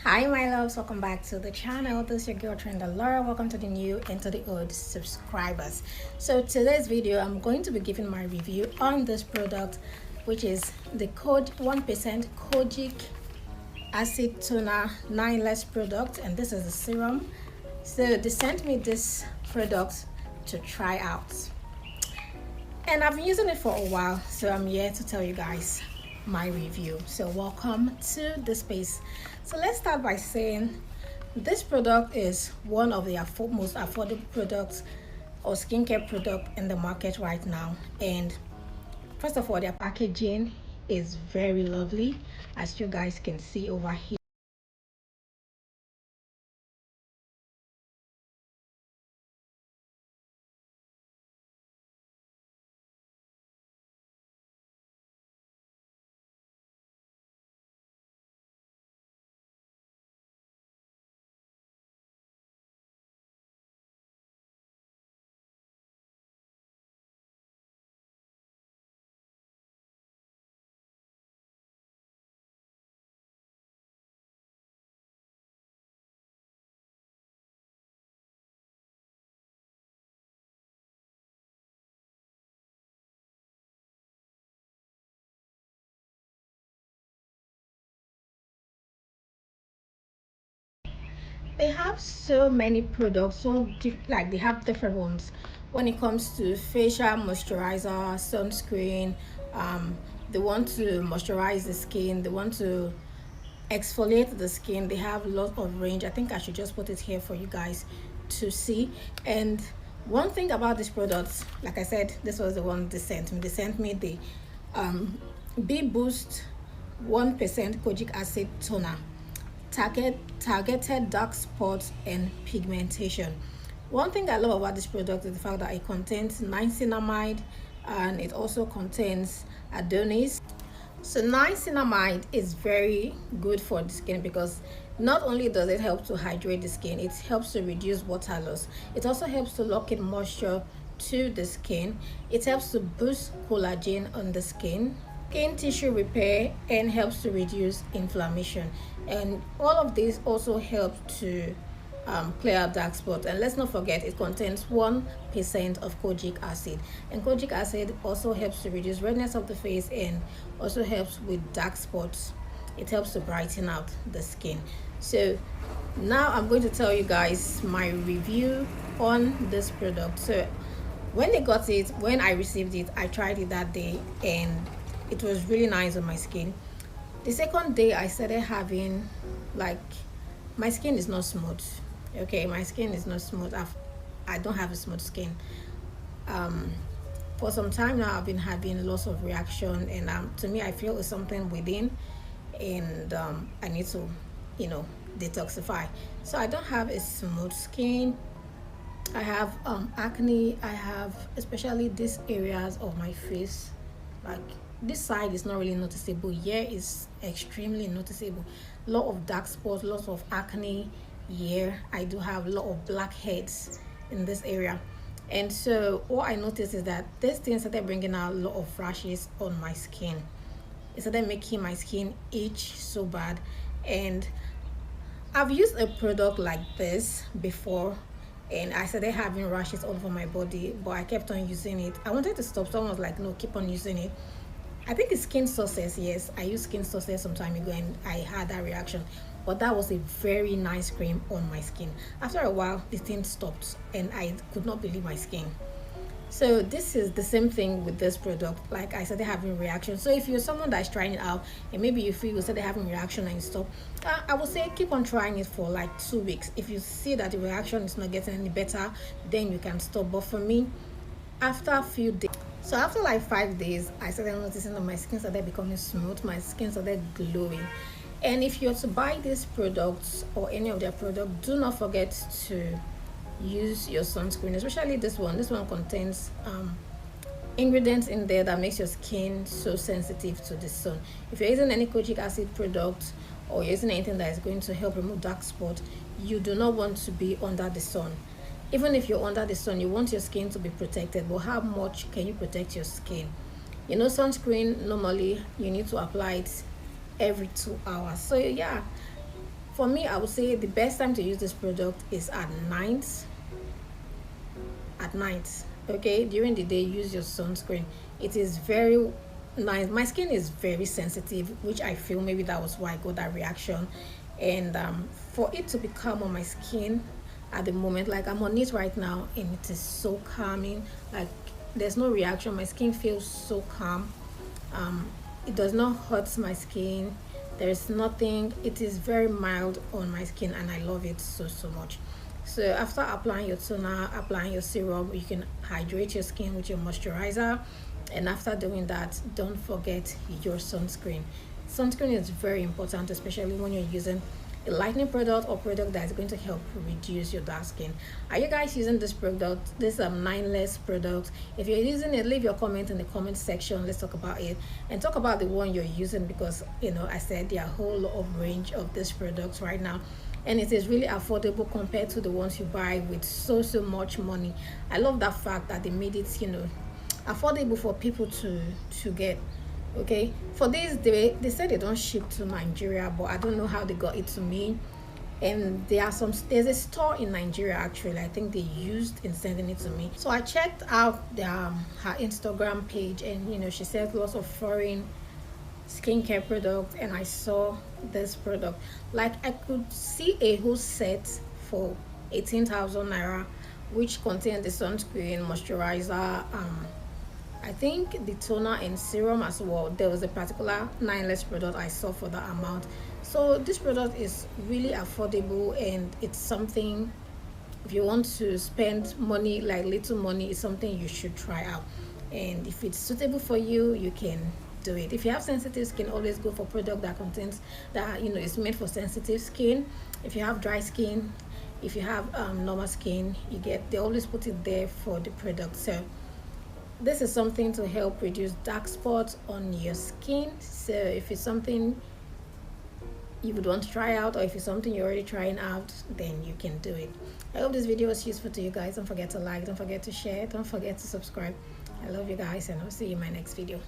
Hi my loves, welcome back to the channel. This is your girl Trend Laura. Welcome to the new and to the old subscribers. So today's video I'm going to be giving my review on this product, which is the code 1% kojic acid toner 9 less product, and this is the serum. So they sent me this product to try out, and I've been using it for a while, so I'm here to tell you guys my review. So welcome to the space. So let's start by saying this product is one of the most affordable products or skincare product in the market right now. And first of all, their packaging is very lovely, as you guys can see over here. They have so many products, like they have different ones when it comes to facial moisturizer, sunscreen. um they want to moisturize the skin, they want to exfoliate the skin. They have lots of range. I think I should just put it here for you guys to see. And one thing about this product, like I said, this was the one they sent me the B Boost 1% kojic acid toner, targeted dark spots and pigmentation. One thing I love about this product is the fact that it contains niacinamide, and it also contains adonis. So niacinamide is very good for the skin because not only does it help to hydrate the skin, it helps to reduce water loss. It also helps to lock in moisture to the skin. It helps to boost collagen on the skin tissue repair, and helps to reduce inflammation. And all of this also helps to clear up dark spots. And let's not forget, it contains 1% of kojic acid, and kojic acid also helps to reduce redness of the face and also helps with dark spots. It helps to brighten out the skin. So now I'm going to tell you guys my review on this product. So when I received it, I tried it that day and it was really nice on my skin. The second day I started having, like, my skin is not smooth. Okay, my skin is not smooth. I don't have a smooth skin. um for some time now I've been having lots of reaction, and to me I feel it's something within, and I need to, you know, detoxify. So I don't have a smooth skin. I have acne. I have, especially these areas of my face, like this side is not really noticeable, here is extremely noticeable. Lot of dark spots, lots of acne here. I do have a lot of blackheads in this area. And so what I noticed is that this thing started bringing out a lot of rashes on my skin. It started making my skin itch so bad. And I've used a product like this before, and I started having rashes all over my body, but I kept on using it. I wanted to stop. Someone was like, no, keep on using it. I think it's skin success. Yes, I used skin success some time ago and I had that reaction. But that was a very nice cream on my skin. After a while, the thing stopped and I could not believe my skin. So this is the same thing with this product. Like, I started having reaction. So if you're someone that's trying it out and maybe you feel you started having reaction and stop, I would say keep on trying it for like 2 weeks. If you see that the reaction is not getting any better, then you can stop. But for me, after a few days, so after like 5 days, I started noticing that my skin started becoming smooth, my skin started glowing. And if you're to buy these products or any of their products, do not forget to use your sunscreen, especially this one contains ingredients in there that makes your skin so sensitive to the sun. If you're using any kojic acid product or you're using anything that is going to help remove dark spot, you do not want to be under the sun. Even if you're under the sun, you want your skin to be protected, but how much can you protect your skin? You know, sunscreen, normally you need to apply it every 2 hours. So yeah, for me, I would say the best time to use this product is at night. Okay, during the day use your sunscreen. It is very nice. My skin is very sensitive, which I feel maybe that was why I got that reaction. And for it to be calm on my skin at the moment, like I'm on it right now, and it is so calming. Like there's no reaction, my skin feels so calm. It does not hurt my skin, there's nothing. It is very mild on my skin, and I love it so much. So after applying your toner, applying your serum, you can hydrate your skin with your moisturizer. And after doing that, don't forget your sunscreen. Sunscreen is very important, especially when you're using a lightening product or product that is going to help reduce your dark skin. Are you guys using this product, this 9less product? If you're using it, leave your comment in the comment section. Let's talk about it and talk about the one you're using, because you know I said there are a whole lot of range of these products right now, and it is really affordable compared to the ones you buy with so much money. I love that fact that they made it, you know, affordable for people to get. Okay, for this, they said they don't ship to Nigeria, but I don't know how they got it to me. And there's a store in Nigeria actually, I think they used in sending it to me. So I checked out her Instagram page, and you know she sells lots of foreign skincare products, and I saw this product. Like I could see a whole set for 18,000 naira, which contained the sunscreen, moisturizer, I think the toner and serum as well. There was a particular 9less product I saw for that amount. So this product is really affordable, and it's something, if you want to spend money, like little money, it's something you should try out. And if it's suitable for you, you can do it. If you have sensitive skin, always go for product that contains that, you know, it's made for sensitive skin. If you have dry skin, if you have normal skin, they always put it there for the product. So this is something to help reduce dark spots on your skin. So if it's something you would want to try out, or if it's something you're already trying out, then you can do it. I hope this video was useful to you guys. Don't forget to like, don't forget to share, don't forget to subscribe. I love you guys, and I'll see you in my next video.